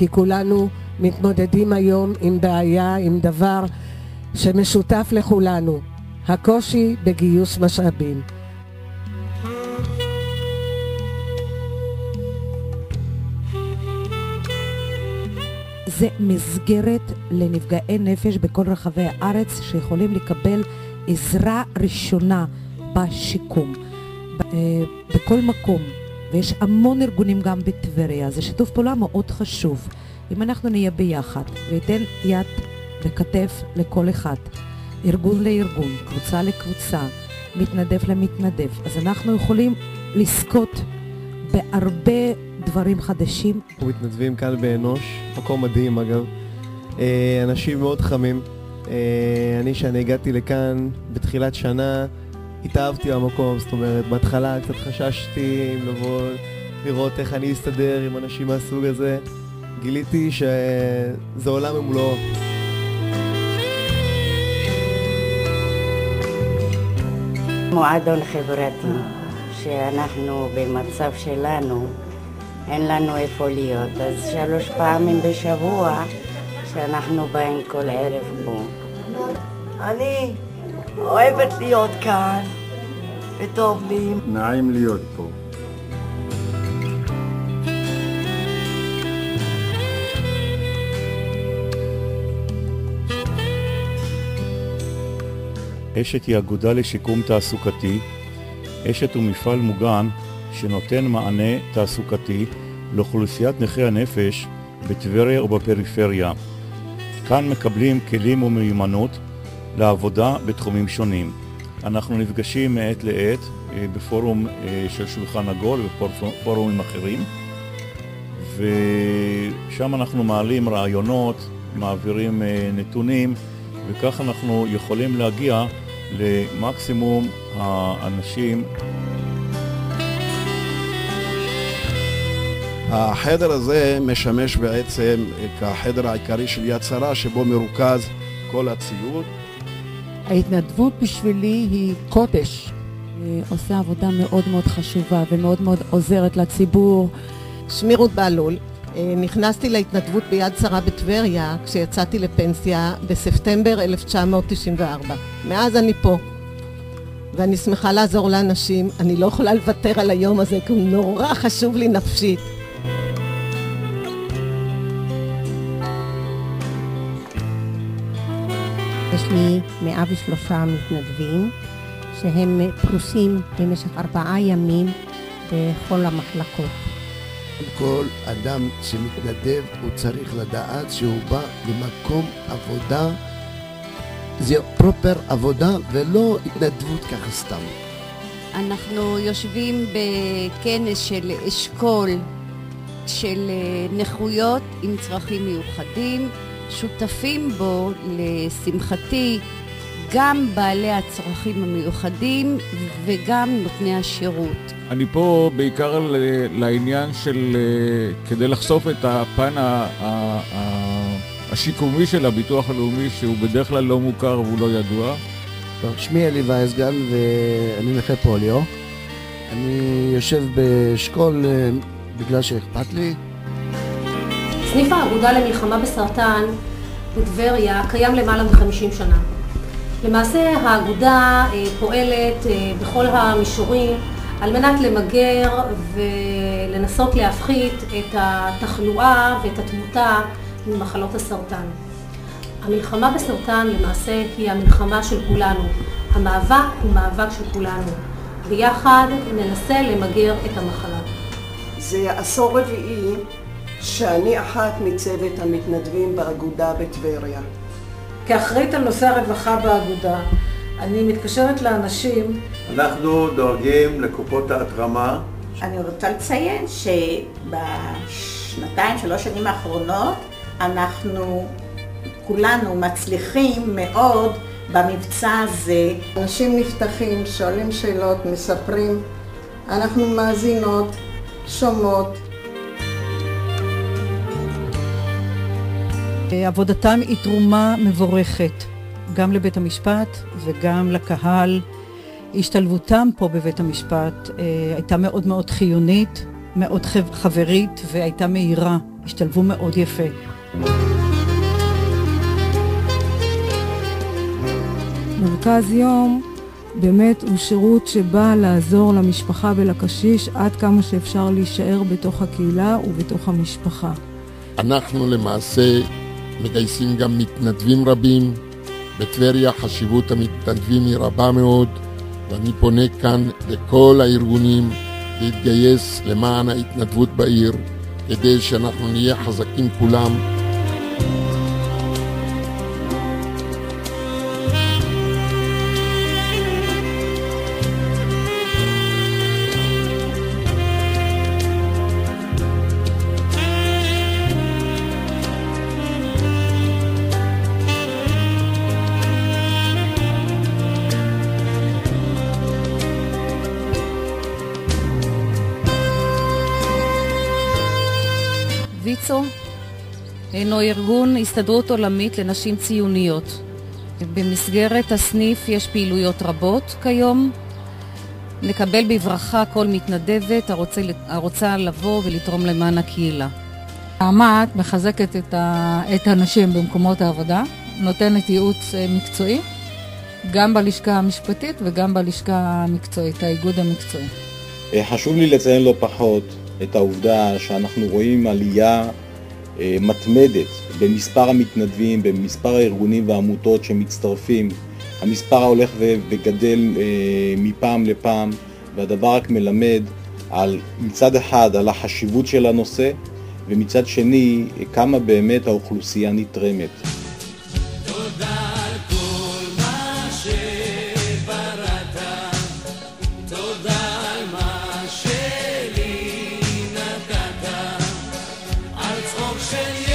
כי כולנו מתמודדים היום עם בעיה, עם דבר שמשותף לכולנו, הקושי בגיוס משאבים. זה מסגרת לנפגעי נפש בכל רחבי הארץ שיכולים לקבל עזרה ראשונה בשיקום בכל מקום, ויש המון ארגונים גם בטבריה. זה שיתוף פעולה מאוד חשוב. אם אנחנו נהיה ביחד ויתן יד וכתף לכל אחד, ארגון לארגון, קבוצה לקבוצה, מתנדב למתנדב, אז אנחנו יכולים לזכות בהרבה דברים חדשים. אנחנו מתנדבים כאן באנוש, מקום מדהים אגב, אנשים מאוד חמים. שאני הגעתי לכאן בתחילת שנה, התאהבתי במקום, זאת אומרת, בהתחלה קצת חששתי לבוא לראות איך אני אסתדר עם אנשים מהסוג הזה. גיליתי שזה עולם ומלואו. מועדון חברתי, שאנחנו במצב שלנו, אין לנו איפה להיות, אז 3 פעמים בשבוע שאנחנו באים כל ערב פה. אני אוהבת להיות כאן, וטוב לי. נעים להיות פה. אשת היא אגודה לשיקום תעסוקתי. אשת הוא מפעל מוגן שנותן מענה תעסוקתי לאוכלוסיית נכי הנפש בטבריה ובפריפריה. כאן מקבלים כלים ומיומנות לעבודה בתחומים שונים. אנחנו נפגשים מעת לעת בפורום של שולחן עגול ובפורומים אחרים, ושם אנחנו מעלים רעיונות, מעבירים נתונים, וכך אנחנו יכולים להגיע למקסימום האנשים. החדר הזה משמש בעצם כחדר העיקרי של יד שרה, שבו מרוכז כל הציוד. ההתנדבות בשבילי היא קודש. עושה עבודה מאוד מאוד חשובה ומאוד מאוד עוזרת לציבור. שמי רות בעלול. נכנסתי להתנדבות ביד שרה בטבריה כשיצאתי לפנסיה בספטמבר 1994. מאז אני פה, ואני שמחה לעזור לאנשים. אני לא יכולה לוותר על היום הזה, כי הוא נורא חשוב לי נפשית. יש לי 103 מתנדבים שהם פרוסים במשך 4 ימים בכל המחלקות. כל אדם שמתנדב הוא צריך לדעת שהוא בא למקום עבודה, זה פרופר עבודה ולא התנדבות ככה סתם. אנחנו יושבים בכנס של אשכול של נכויות עם צרכים מיוחדים, שותפים בו לשמחתי גם בעלי הצרכים המיוחדים וגם נותני השירות. אני פה בעיקר לעניין של כדי לחשוף את הפן השיקומי של הביטוח הלאומי, שהוא בדרך כלל לא מוכר והוא לא ידוע. שמי אלי וייסגל ואני נכה פוליו. אני יושב באשכול בגלל שאכפת לי. סניף האגודה למלחמה בסרטן בטבריה קיים למעלה מ-50 שנה. למעשה האגודה פועלת בכל המישורים על מנת למגר ולנסות להפחית את התחלואה ואת התמותה ממחלות הסרטן. המלחמה בסרטן למעשה היא המלחמה של כולנו. המאבק הוא מאבק של כולנו. ביחד ננסה למגר את המחלה. זה עשור רביעי שאני אחת מצוות המתנדבים באגודה בטבריה. כאחראית על נושא הרווחה באגודה, אני מתקשרת לאנשים. אנחנו דואגים לקופות ההתרמה. אני רוצה לציין שב2-3 שנים האחרונות אנחנו כולנו מצליחים מאוד במבצע הזה. אנשים נפתחים, שואלים שאלות, מספרים, אנחנו מאזינות, שומעות. עבודתם היא תרומה מבורכת, גם לבית המשפט וגם לקהל. השתלבותם פה בבית המשפט הייתה מאוד מאוד חיונית, מאוד חברית והייתה מהירה. השתלבו מאוד יפה. מרכז יום באמת הוא שירות שבא לעזור למשפחה ולקשיש עד כמה שאפשר להישאר בתוך הקהילה ובתוך המשפחה. אנחנו למעשה מגייסים גם מתנדבים רבים. בטבריה חשיבות המתנדבים היא רבה מאוד, ואני פונה כאן לכל הארגונים להתגייס למען ההתנדבות בעיר, כדי שאנחנו נהיה חזקים כולם. ויצו אינו ארגון הסתדרות עולמית לנשים ציוניות. במסגרת הסניף יש פעילויות רבות כיום. נקבל בברכה כל מתנדבת הרוצה לבוא ולתרום למען הקהילה. נעמת מחזקת את הנשים במקומות העבודה, נותנת ייעוץ מקצועי, גם בלשכה המשפטית וגם בלשכה המקצועית, האיגוד המקצועי. חשוב לי לציין לא פחות את העובדה שאנחנו רואים עלייה מתמדת במספר המתנדבים, במספר הארגונים והעמותות שמצטרפים. המספר ההולך וגדל מפעם לפעם, והדבר רק מלמד על מצד אחד על החשיבות של הנושא, ומצד שני כמה באמת האוכלוסייה נתרמת. Shell